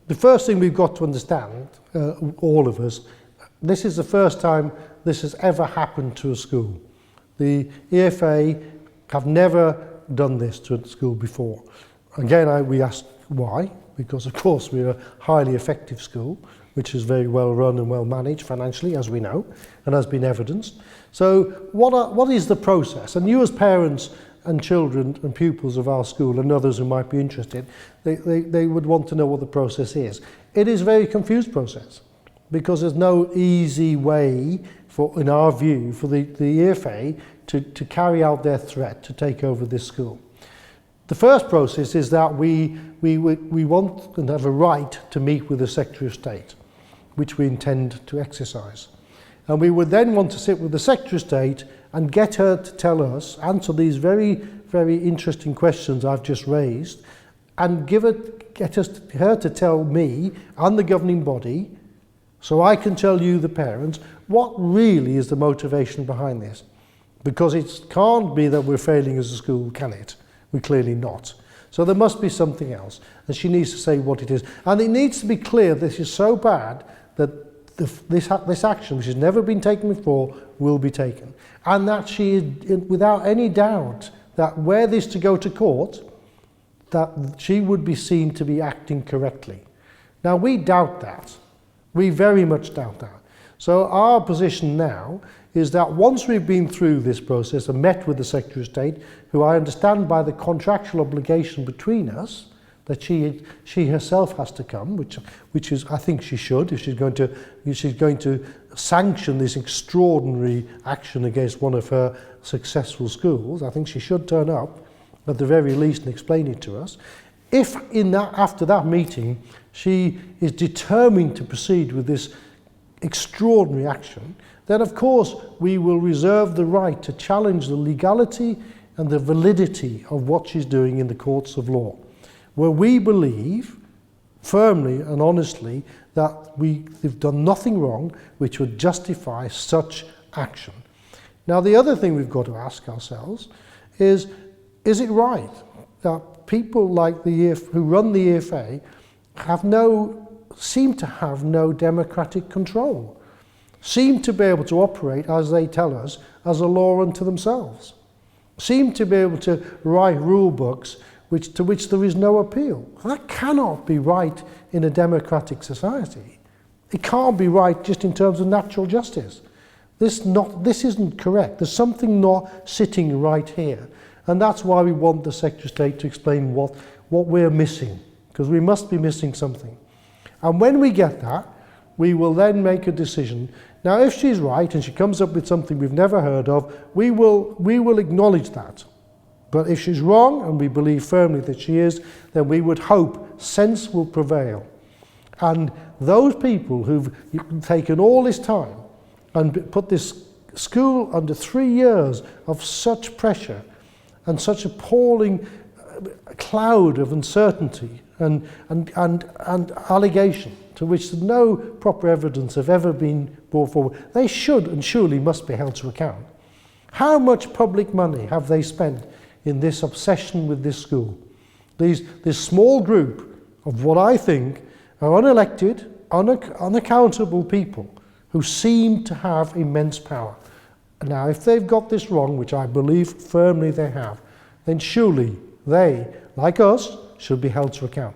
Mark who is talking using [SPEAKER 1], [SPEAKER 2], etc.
[SPEAKER 1] The first thing we've got to understand, all of us, this is the first time this has ever happened to a school. The EFA have never done this to a school before. Again, we asked why, because of course we're a highly effective school, which is very well run and well managed financially, as we know, and has been evidenced. So what is the process? And you as parents and children and pupils of our school and others who might be interested, they would want to know what the process is. It is a very confused process, because there's no easy way, in our view, for the EFA to carry out their threat to take over this school. The first process is that we want and have a right to meet with the Secretary of State, which we intend to exercise. And we would then want to sit with the Secretary of State and get her to tell us, answer these very, very interesting questions I've just raised, and get her to tell me and the governing body, so I can tell you, the parents, what really is the motivation behind this. Because it can't be that we're failing as a school, can it? We're clearly not. So there must be something else, and she needs to say what it is. And it needs to be clear this is so bad that this action, which has never been taken before, will be taken. And that she is, without any doubt, that were this to go to court, that she would be seen to be acting correctly. Now, we doubt that. We very much doubt that. So our position now is that once we've been through this process and met with the Secretary of State, who I understand by the contractual obligation between us, that she herself has to come, which is, I think she should, if she's going to sanction this extraordinary action against one of her successful schools. I think she should turn up at the very least and explain it to us. If after that meeting she is determined to proceed with this extraordinary action, then of course we will reserve the right to challenge the legality and the validity of what she's doing in the courts of law, where we believe firmly and honestly that we've done nothing wrong which would justify such action. Now, the other thing we've got to ask ourselves is it right that people like who run the EFA seem to have no democratic control, seem to be able to operate, as they tell us, as a law unto themselves, seem to be able to write rule books to which there is no appeal. That cannot be right in a democratic society. It can't be right just in terms of natural justice. This isn't correct. There's something not sitting right here. And that's why we want the Secretary of State to explain what we're missing, because we must be missing something. And when we get that, we will then make a decision. Now, if she's right and she comes up with something we've never heard of, we will acknowledge that. But if she's wrong, and we believe firmly that she is, then we would hope sense will prevail. And those people who've taken all this time and put this school under 3 years of such pressure and such appalling cloud of uncertainty and allegation to which no proper evidence have ever been brought forward, they should and surely must be held to account. How much public money have they spent in this obsession with this school? This small group of what I think are unelected, unaccountable people who seem to have immense power. Now, if they've got this wrong, which I believe firmly they have, then surely they, like us, should be held to account.